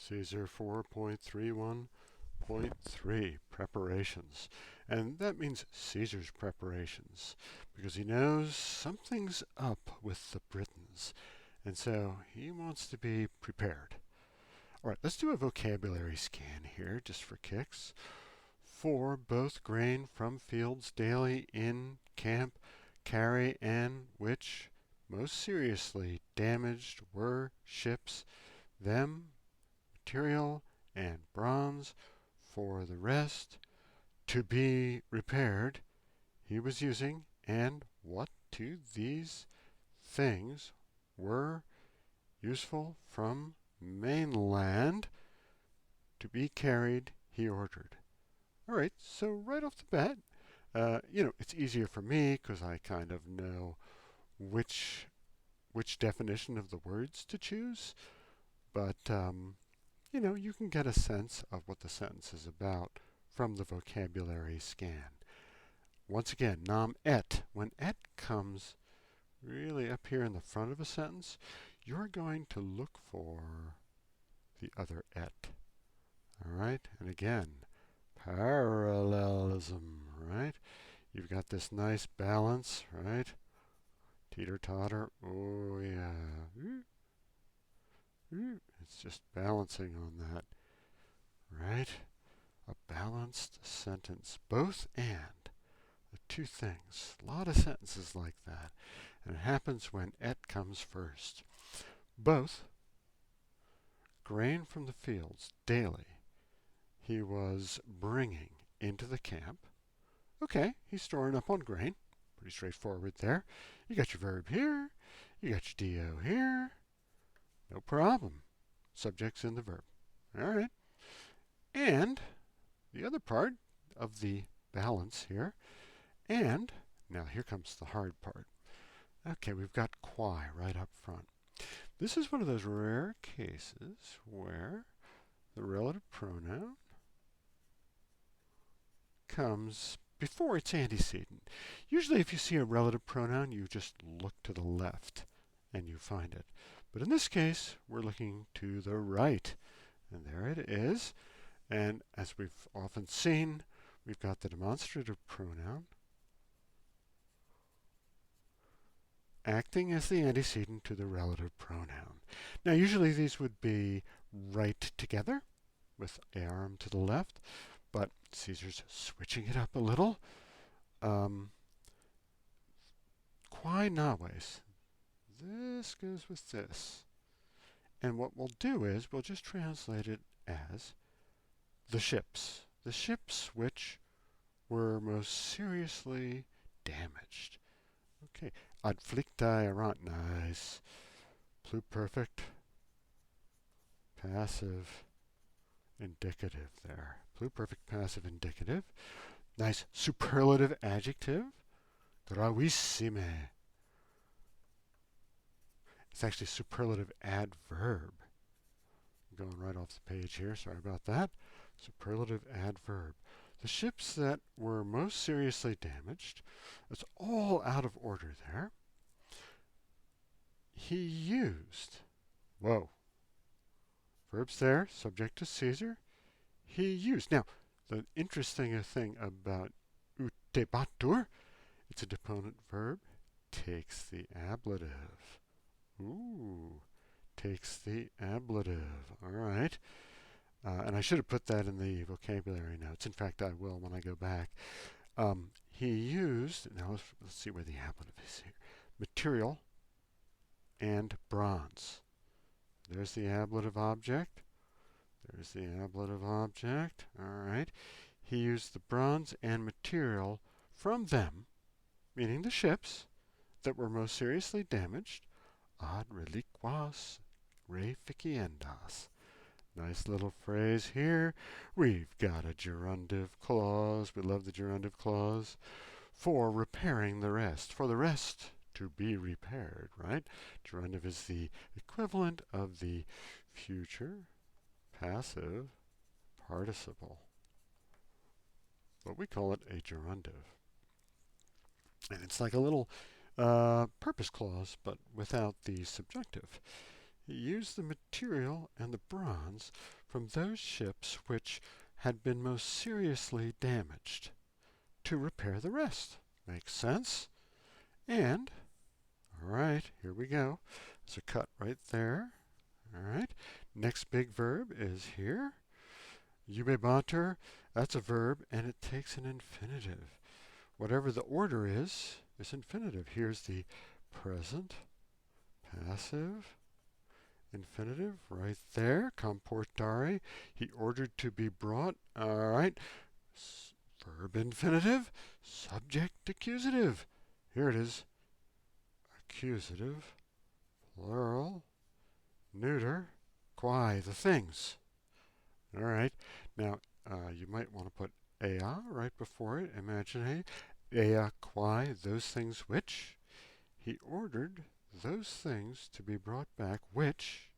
Caesar 4.31.3 preparations. And that means Caesar's preparations because he knows something's up with the Britons. And so he wants to be prepared. All right, let's do a vocabulary scan here just for kicks. For both grain from fields daily in camp, carry, and which most seriously damaged were ships, them material and bronze. For the rest to be repaired he was using, and what to these things were useful from mainland to be carried he ordered. All right, so right off the bat, it's easier for me because I kind of know which definition of the words to choose, but you can get a sense of what the sentence is about from the vocabulary scan. Once again, nam et. When et comes really up here in the front of a sentence, you're going to look for the other et. All right? And again, parallelism, right? You've got this nice balance, right? Teeter-totter. Oh, yeah. It's just balancing on that, right? A balanced sentence. Both and. The two things. A lot of sentences like that. And it happens when et comes first. Both grain from the fields daily he was bringing into the camp. Okay, he's storing up on grain. Pretty straightforward there. You got your verb here. You got your do here. No problem. Subject's in the verb. All right. And the other part of the balance here. And now here comes the hard part. Okay, we've got qui right up front. This is one of those rare cases where the relative pronoun comes before its antecedent. Usually if you see a relative pronoun, you just look to the left and you find it. But in this case, we're looking to the right. And there it is. And as we've often seen, we've got the demonstrative pronoun acting as the antecedent to the relative pronoun. Now, usually these would be right together with arum to the left, but Caesar's switching it up a little. Qui naves. This goes with this. And what we'll do is we'll just translate it as the ships. The ships which were most seriously damaged. Okay. Ad flicti erant. Nice. Pluperfect. Passive. Indicative there. Pluperfect passive indicative. Nice superlative adjective. Gravissime. It's actually superlative adverb. I'm going right off the page here. Sorry about that. Superlative adverb. The ships that were most seriously damaged. It's all out of order there. He used. Whoa. Verbs there, subject to Caesar. He used. Now, the interesting thing about utebatur, it's a deponent verb, takes the ablative. Ooh, takes the ablative. All right. And I should have put that in the vocabulary notes. In fact, I will when I go back. He used, now let's see where the ablative is here. Material and bronze. There's the ablative object. There's the ablative object. All right. He used the bronze and material from them, meaning the ships, that were most seriously damaged, ad reliquas reificiendas. Nice little phrase here. We've got a gerundive clause. We love the gerundive clause. For repairing the rest. For the rest to be repaired, right? Gerundive is the equivalent of the future passive participle. But we call it a gerundive. And it's like a little purpose clause, but without the subjunctive. He used the material and the bronze from those ships which had been most seriously damaged to repair the rest. Makes sense? And, all right, here we go. There's a cut right there. All right. Next big verb is here. Yumebanter, that's a verb, and it takes an infinitive. Whatever the order is infinitive. Here's the present, passive, infinitive right there. Comportare, he ordered to be brought. All right. Verb infinitive, subject accusative. Here it is. Accusative, plural, neuter, quae, the things. All right. Now, you might want to put ea right before it. Imagine ea quae, those things which. He ordered those things to be brought back which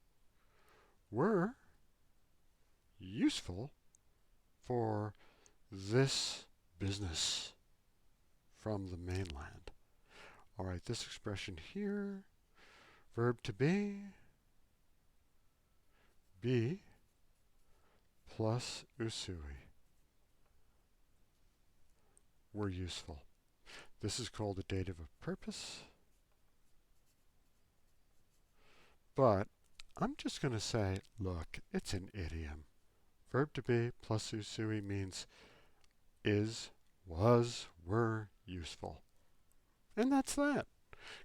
were useful for this business from the mainland. All right, this expression here, verb to be plus usui, were useful. This is called a dative of purpose. But I'm just going to say, look, it's an idiom. Verb to be plus usui means is, was, were useful. And that's that.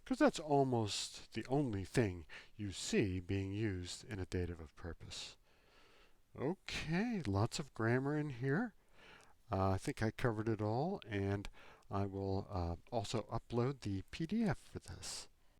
Because that's almost the only thing you see being used in a dative of purpose. Okay, lots of grammar in here. I think I covered it all, and I will also upload the PDF for this.